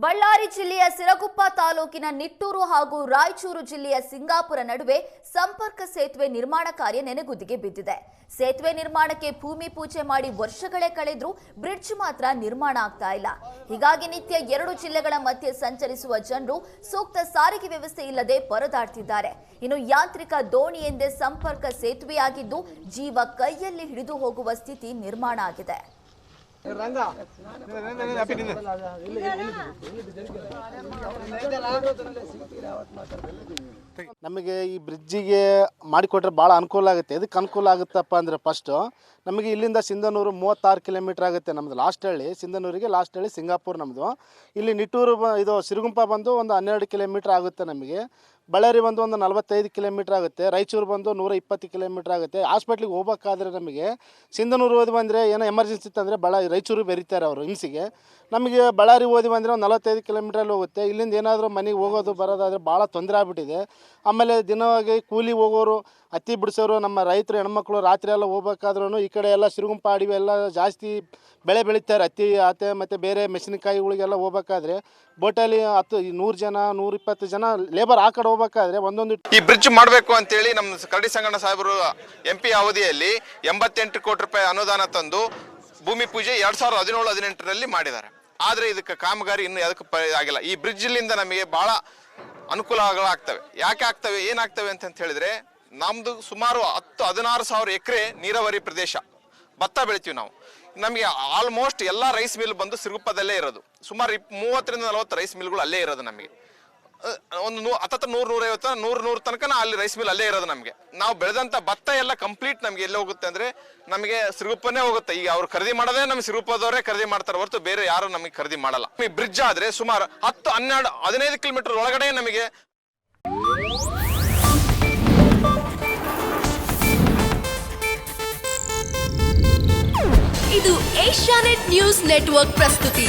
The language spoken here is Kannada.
ಬಳ್ಳಾರಿ ಜಿಲ್ಲೆಯ ಸಿರಗುಪ್ಪ ತಾಲೂಕಿನ ನಿಟ್ಟೂರು ಹಾಗೂ ರಾಯಚೂರು ಜಿಲ್ಲೆಯ ಸಿಂಗಾಪುರ ನಡುವೆ ಸಂಪರ್ಕ ಸೇತುವೆ ನಿರ್ಮಾಣ ಕಾರ್ಯ ನೆನೆಗುದಿಗೆ ಬಿದ್ದಿದೆ. ಸೇತುವೆ ನಿರ್ಮಾಣಕ್ಕೆ ಭೂಮಿ ಪೂಜೆ ಮಾಡಿ ವರ್ಷಗಳೇ ಕಳೆದ್ರೂ ಬ್ರಿಡ್ಜ್ ಮಾತ್ರ ನಿರ್ಮಾಣ ಆಗ್ತಾ ಇಲ್ಲ. ಹೀಗಾಗಿ ನಿತ್ಯ ಎರಡು ಜಿಲ್ಲೆಗಳ ಮಧ್ಯೆ ಸಂಚರಿಸುವ ಜನರು ಸೂಕ್ತ ಸಾರಿಗೆ ವ್ಯವಸ್ಥೆ ಇಲ್ಲದೆ ಪರದಾಡ್ತಿದ್ದಾರೆ. ಇನ್ನು ಯಾಂತ್ರಿಕ ದೋಣಿ ಎಂದೇ ಸಂಪರ್ಕ ಸೇತುವೆಯಾಗಿದ್ದು ಜೀವ ಕೈಯಲ್ಲಿ ಹಿಡಿದು ಹೋಗುವ ಸ್ಥಿತಿ ನಿರ್ಮಾಣ ಆಗಿದೆ. ನಮಗೆ ಈ ಬ್ರಿಡ್ಜಿಗೆ ಮಾಡಿಕೊಟ್ರೆ ಭಾಳ ಅನುಕೂಲ ಆಗುತ್ತೆ. ಎದಕ್ಕೆ ಅನುಕೂಲ ಆಗುತ್ತಪ್ಪ ಅಂದರೆ ಫಸ್ಟು ನಮಗೆ ಇಲ್ಲಿಂದ ಸಿಂಧನೂರು 36 ಕಿಲೋಮೀಟ್ರ್ ಆಗುತ್ತೆ. ನಮ್ಮದು ಲಾಸ್ಟ್ ಹಳ್ಳಿ ಸಿಂಧನೂರಿಗೆ, ಲಾಸ್ಟ್ ಹಳ್ಳಿ ಸಿಂಗಾಪುರ್ ನಮ್ಮದು. ಇಲ್ಲಿ ನಿಟ್ಟೂರು ಇದು ಸಿರುಗುಂಪ ಬಂದು ಒಂದು 12 ಕಿಲೋಮೀಟ್ರ್ ಆಗುತ್ತೆ ನಮಗೆ. ಬಳ್ಳಾರಿ ಬಂದು ಒಂದು 45 ಕಿಲೋಮೀಟ್ರ್ ಆಗುತ್ತೆ. ರಾಯಚೂರು ಬಂದು 120 ಕಿಲೋಮೀಟ್ರ್ ಆಗುತ್ತೆ. ಹಾಸ್ಪಿಟ್ಲಿಗೆ ಹೋಗ್ಬೇಕಾದ್ರೆ ನಮಗೆ ಸಿಂಧನೂರು ಓದಿ ಬಂದರೆ ಏನೋ ಎಮರ್ಜೆನ್ಸಿ ಇತ್ತಂದರೆ ರಾಯಚೂರು ಬೆರೀತಾರೆ ಅವರು ಹಿಂಸಿಗೆ. ನಮಗೆ ಬಳ್ಳಾರಿ ಓದಿ ಬಂದರೆ ಒಂದು 45 ಕಿಲೋಮೀಟ್ರಲ್ಲಿ ಹೋಗುತ್ತೆ. ಇಲ್ಲಿಂದ ಏನಾದರೂ ಮನೆಗೆ ಹೋಗೋದು ಬರೋದಾದರೆ ಭಾಳ ತೊಂದರೆ ಆಗ್ಬಿಟ್ಟಿದೆ. ಆಮೇಲೆ ದಿನವಾಗಿ ಕೂಲಿ ಹೋಗೋರು, ಹತ್ತಿ ಬಿಡಿಸೋರು, ನಮ್ಮ ರೈತರು ಹೆಣ್ಮಕ್ಳು ರಾತ್ರಿ ಎಲ್ಲ ಹೋಗ್ಬೇಕಾದ್ರೂ ಈ ಕಡೆ ಎಲ್ಲ ಸಿರುಗುಂಪ ಅಡಿವೆ ಎಲ್ಲ ಜಾಸ್ತಿ ಬೆಳೆ ಬೆಳೀತಾರೆ. ಹತ್ತಿ ಆತೆ ಮತ್ತು ಬೇರೆ ಮೆಣಸಿನಕಾಯಿಗಳಿಗೆಲ್ಲ ಹೋಗ್ಬೇಕಾದ್ರೆ ಬೋಟಲ್ಲಿ 100 ಜನ 120 ಜನ ಲೇಬರ್ ಆ ಕಡೆ ಹೋಗ್ಬೇಕಾದ್ರೆ ಒಂದೊಂದು ಈ ಬ್ರಿಡ್ಜ್ ಮಾಡಬೇಕು ಅಂತೇಳಿ ನಮ್ಮ ಕರಡಿ ಸಂಗಣ್ಣ ಸಾಹೇಬರು MP ಅವಧಿಯಲ್ಲಿ 88 ಕೋಟಿ ರೂಪಾಯಿ ಅನುದಾನ ತಂದು ಭೂಮಿ ಪೂಜೆ 2017-18ರಲ್ಲಿ ಮಾಡಿದ್ದಾರೆ. ಆದರೆ ಇದಕ್ಕೆ ಕಾಮಗಾರಿ ಇನ್ನೂ ಅದಕ್ಕೆ ಆಗಿಲ್ಲ. ಈ ಬ್ರಿಡ್ಜ್ಲಿಂದ ನಮಗೆ ಭಾಳ ಅನುಕೂಲಗಳಾಗ್ತವೆ. ಯಾಕೆ ಆಗ್ತವೆ, ಏನಾಗ್ತವೆ ಅಂತ ಹೇಳಿದ್ರೆ, ನಮ್ಮದು ಸುಮಾರು 10-16 ಸಾವಿರ ಎಕರೆ ನೀರಾವರಿ ಪ್ರದೇಶ, ಭತ್ತ ಬೆಳಿತೀವಿ ನಾವು. ನಮಗೆ ಆಲ್ಮೋಸ್ಟ್ ಎಲ್ಲ ರೈಸ್ ಮಿಲ್ ಬಂದು ಸಿರುಗುಪ್ಪದಲ್ಲೇ ಇರೋದು. ಸುಮಾರು 30-40 ರೈಸ್ ಮಿಲ್ಗಳು ಅಲ್ಲೇ ಇರೋದು. ನಮಗೆ ಒಂದು 100-150-100 ತನಕ ಅಲ್ಲಿ ರೈಸ್ ಮಿಲ್ ಅಲ್ಲೇ ಇರೋದು. ನಮಗೆ ನಾವು ಬೆಳೆದಂಥ ಭತ್ತ ಎಲ್ಲ ಕಂಪ್ಲೀಟ್ ನಮಗೆ ಎಲ್ಲಿ ಹೋಗುತ್ತೆ ಅಂದರೆ ನಮಗೆ ಸಿರುಗುಪ್ಪನೇ ಹೋಗುತ್ತೆ. ಈಗ ಅವ್ರು ಖರೀದಿ ಮಾಡೋದೇ ನಮಗೆ ಸಿರುಗುಪ್ಪದವರೇ ಖರೀದಿ ಮಾಡ್ತಾರೆ ಹೊರತು ಬೇರೆ ಯಾರು ನಮಗೆ ಖರೀದಿ ಮಾಡಲ್ಲ. ಈ ಬ್ರಿಡ್ಜ್ ಆದರೆ ಸುಮಾರು 10-12-15 ಕಿಲೋಮೀಟರ್ ಒಳಗಡೆ ನಮಗೆ. ಇದು ಏಷ್ಯಾನೆಟ್ ನ್ಯೂಸ್ ನೆಟ್ವರ್ಕ್ ಪ್ರಸ್ತುತಿ.